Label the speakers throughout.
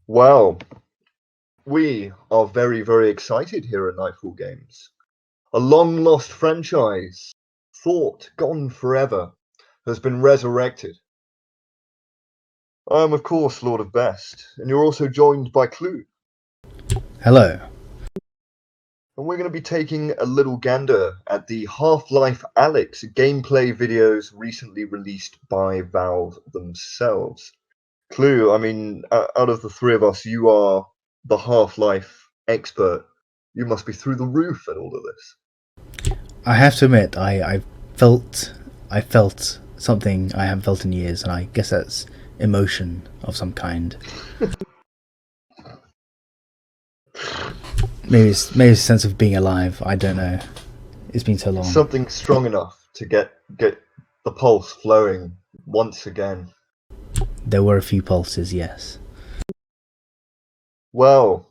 Speaker 1: Well, we are very, very excited here at Nightfall Games. A long-lost franchise, thought gone forever, has been resurrected. I am, of course, Lord of Best, and you're also joined by Clue.
Speaker 2: Hello.
Speaker 1: And we're going to be taking a little gander at the Half-Life Alyx gameplay videos recently released by Valve themselves. Clue, I mean, out of the three of us, you are the Half-Life expert. You must be through the roof at all of this.
Speaker 2: I have to admit, I felt something I haven't felt in years, and I guess that's emotion of some kind. Maybe it's a sense of being alive. I don't know. It's been so long.
Speaker 1: Something strong enough to get the pulse flowing once again.
Speaker 2: There were a few pulses, yes.
Speaker 1: Well,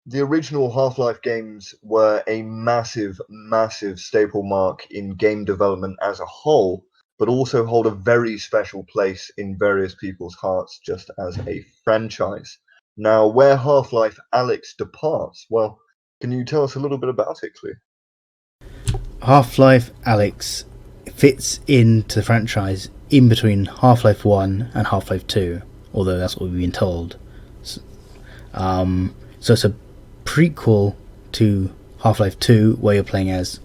Speaker 1: the original Half-Life games were a massive, massive staple mark in game development as a whole, but also hold a very special place in various people's hearts just as a franchise. Now, where Half-Life Alyx departs, well, can you tell us a little bit about it, Cleo?
Speaker 2: Half-Life Alyx fits into the franchise in between Half-Life 1 and Half-Life 2, although that's what we've been told. So it's a prequel to Half-Life 2, where you're playing as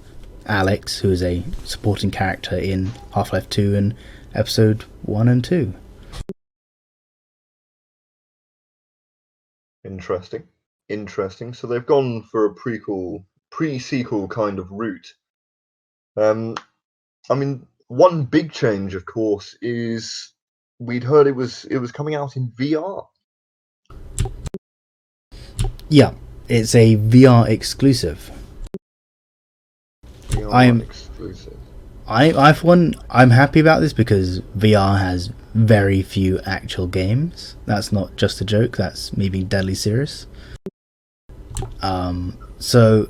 Speaker 2: Alyx, who is a supporting character in Half-Life 2 and Episode 1 and 2.
Speaker 1: Interesting. So they've gone for a pre-sequel kind of route. I mean, one big change, of course, is we'd heard it was coming out in VR.
Speaker 2: Yeah, it's a VR exclusive.
Speaker 1: Exclusive.
Speaker 2: I'm happy about this because VR has very few actual games. That's not just a joke. That's me being deadly serious. So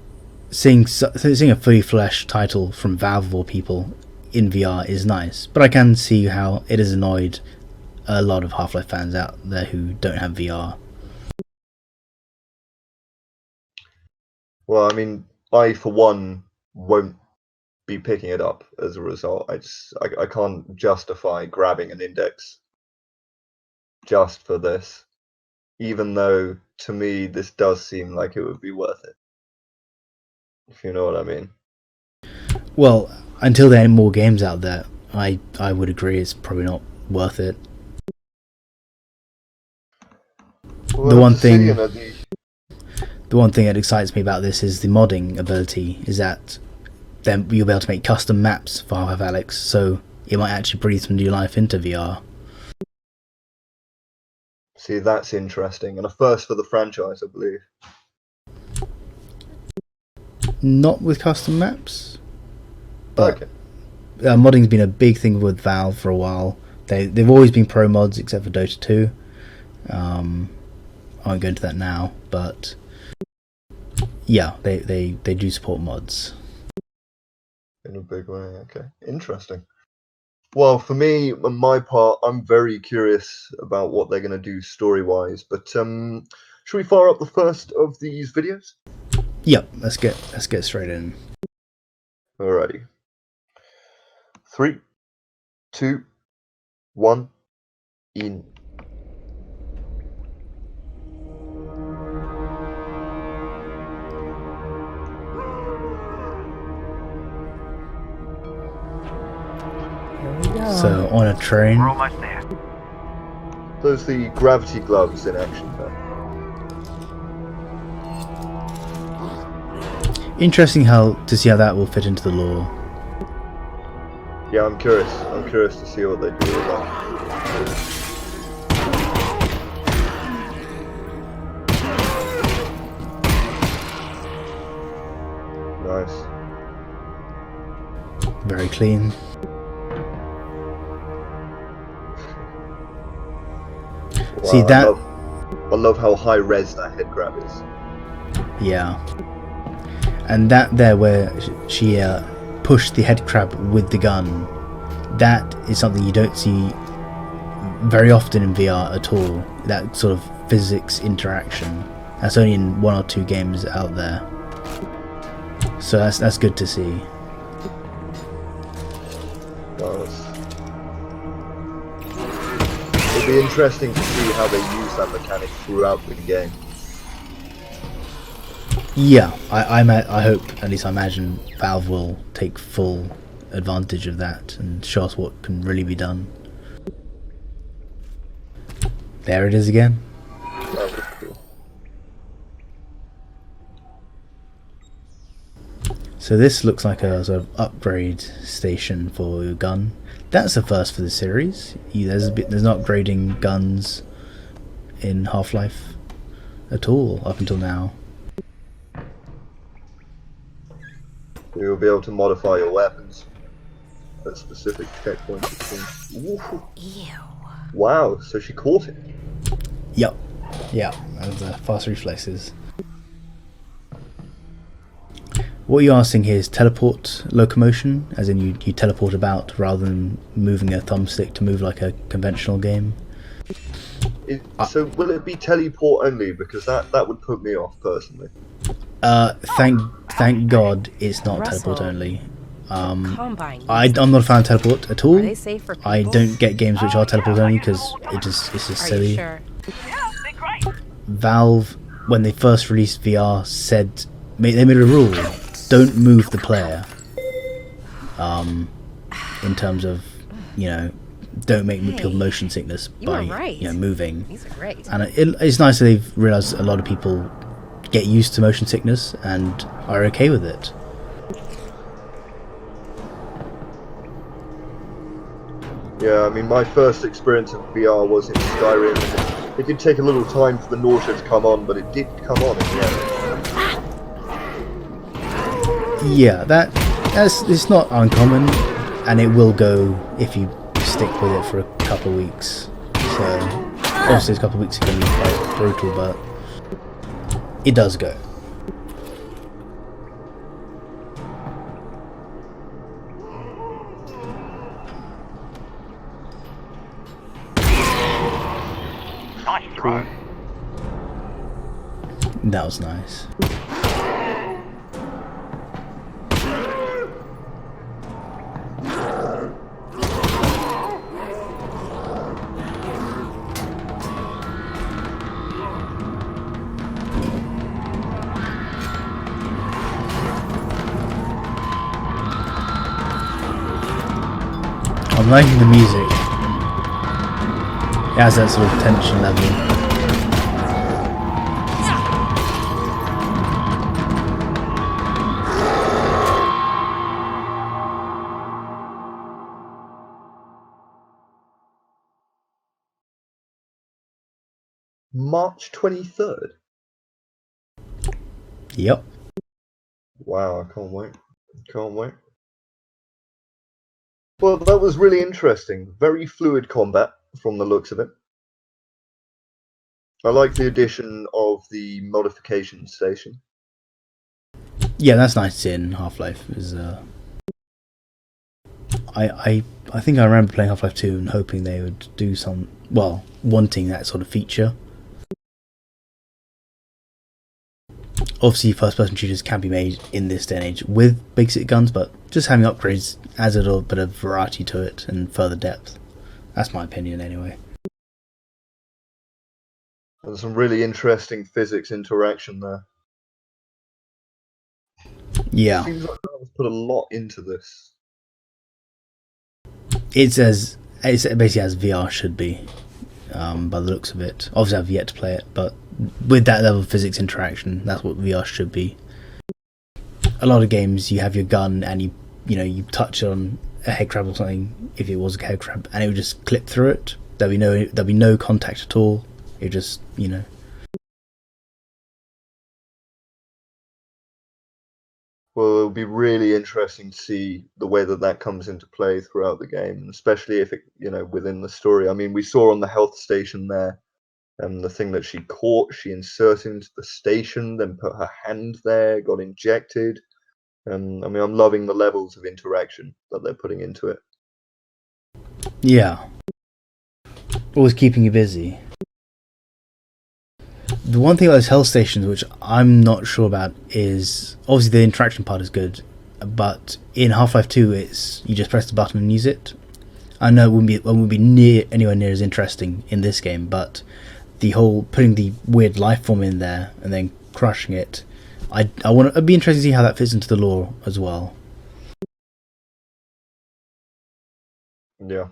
Speaker 2: seeing a fully fleshed title from Valve of all people in VR is nice, but I can see how it has annoyed a lot of Half-Life fans out there who don't have VR.
Speaker 1: Well, I mean, I for one won't be picking it up as a result. I can't justify grabbing an index just for this, even though to me this does seem like it would be worth it, if you know what I mean.
Speaker 2: Well, until there are more games out there, I would agree it's probably not worth it.
Speaker 1: Well,
Speaker 2: The one thing that excites me about this is the modding ability, is that then you'll be able to make custom maps for Half-Life Alyx, so it might actually breathe some new life into VR.
Speaker 1: See, that's interesting, and a first for the franchise, I believe.
Speaker 2: Not with custom maps, but
Speaker 1: okay.
Speaker 2: Modding's been a big thing with Valve for a while. They've always been pro mods, except for Dota 2. I won't go into that now, but yeah, they do support mods.
Speaker 1: In a big way, okay. Interesting. Well, for me, on my part, I'm very curious about what they're going to do story-wise, but should we fire up the first of these videos?
Speaker 2: Yep, let's get straight in.
Speaker 1: Alrighty. 3, 2, 1, in.
Speaker 2: So on a train.
Speaker 3: We're almost there.
Speaker 1: Those are the gravity gloves in action there.
Speaker 2: Interesting to see how that will fit into the lore.
Speaker 1: Yeah, I'm curious. I'm curious to see what they do with that. Nice.
Speaker 2: Very clean.
Speaker 1: Wow,
Speaker 2: See that?
Speaker 1: I love how high res that head grab is.
Speaker 2: Yeah. And that there where she pushed the head crab with the gun, that is something you don't see very often in VR at all. That sort of physics interaction. That's only in 1 or 2 games out there. So that's good to see.
Speaker 1: Well, it'll be interesting to see how they use that mechanic throughout the game.
Speaker 2: Yeah, I hope, at least I imagine, Valve will take full advantage of that and show us what can really be done. There it is again.
Speaker 1: That was cool.
Speaker 2: So this looks like a sort of upgrade station for your gun. That's the first for the series. There's not upgrading guns in Half-Life at all up until now.
Speaker 1: You'll be able to modify your weapons at specific checkpoints.
Speaker 3: Ew.
Speaker 1: Wow, so she caught it.
Speaker 2: Yep. Yeah, and fast reflexes. What you're asking here is teleport locomotion, as in you teleport about rather than moving a thumbstick to move like a conventional game.
Speaker 1: So will it be teleport only? Because that would put me off personally.
Speaker 2: Thank God it's not
Speaker 3: Russell,
Speaker 2: teleport only. I'm
Speaker 3: Combine.
Speaker 2: not a fan of teleport at all.
Speaker 3: Are they safe for people?
Speaker 2: I don't get games which are teleport only because it's just
Speaker 3: Are
Speaker 2: silly.
Speaker 3: you sure?
Speaker 2: Valve, when they first released VR, said they made a rule: don't move the player. In terms of, don't make people motion sickness by moving.
Speaker 3: These are great.
Speaker 2: And it's nice that they've realised a lot of people get used to motion sickness and are okay with it.
Speaker 1: Yeah, I mean, my first experience of VR was in Skyrim. It did take a little time for the nausea to come on, but it did come on in the end.
Speaker 2: Yeah, it's not uncommon, and it will go if you stick with it for a couple of weeks. So obviously, a couple of weeks are going to be quite brutal, but it does go.
Speaker 1: Cool.
Speaker 2: That was nice. I'm liking the music. It has that sort of tension level.
Speaker 1: March 23rd.
Speaker 2: Yep.
Speaker 1: Wow, I can't wait. Can't wait. Well, that was really interesting. Very fluid combat from the looks of it. I like the addition of the modification station.
Speaker 2: Yeah, that's nice in Half-Life. I think I remember playing Half-Life 2 and hoping they would do wanting that sort of feature. Obviously, first-person shooters can be made in this day and age with basic guns, but just having upgrades adds a little bit of variety to it and further depth. That's my opinion, anyway.
Speaker 1: There's some really interesting physics interaction there.
Speaker 2: Yeah.
Speaker 1: Seems like Valve's put a lot into this.
Speaker 2: It's basically as VR should be, by the looks of it. Obviously, I've yet to play it, but with that level of physics interaction, that's what VR should be. A lot of games, you have your gun and you touch on a headcrab or something, if it was a headcrab, and it would just clip through it. There'll be no contact at all. It just
Speaker 1: Well, it'll be really interesting to see the way that comes into play throughout the game, especially if it, within the story. I mean, we saw on the health station there, the thing that she caught, she inserted into the station, then put her hand there, got injected. I mean, I'm loving the levels of interaction that they're putting into it.
Speaker 2: Yeah. Always keeping you busy. The one thing about those hell stations, which I'm not sure about, is obviously the interaction part is good, but in Half-Life 2, it's you just press the button and use it. I know it wouldn't be anywhere near as interesting in this game, but the whole putting the weird life form in there and then crushing it, I'd be interested to see how that fits into the lore as well.
Speaker 1: Yeah.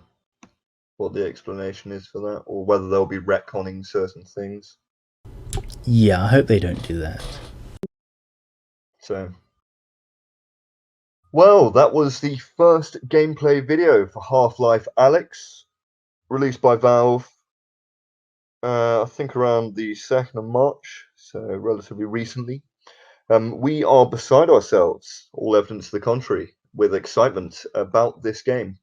Speaker 1: What the explanation is for that, or whether they'll be retconning certain things.
Speaker 2: Yeah, I hope they don't do that.
Speaker 1: So, well, that was the first gameplay video for Half-Life Alyx, released by Valve, I think around the 2nd of March, so relatively recently. We are beside ourselves, all evidence to the contrary, with excitement about this game.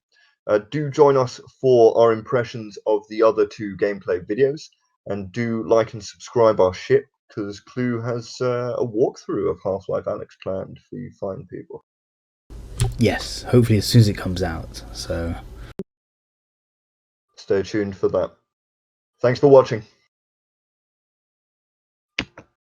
Speaker 1: Do join us for our impressions of the other 2 gameplay videos, and do like and subscribe our ship, because Clue has a walkthrough of Half-Life Alyx planned for you fine people.
Speaker 2: Yes, hopefully as soon as it comes out. So
Speaker 1: Stay tuned for that. Thanks for watching.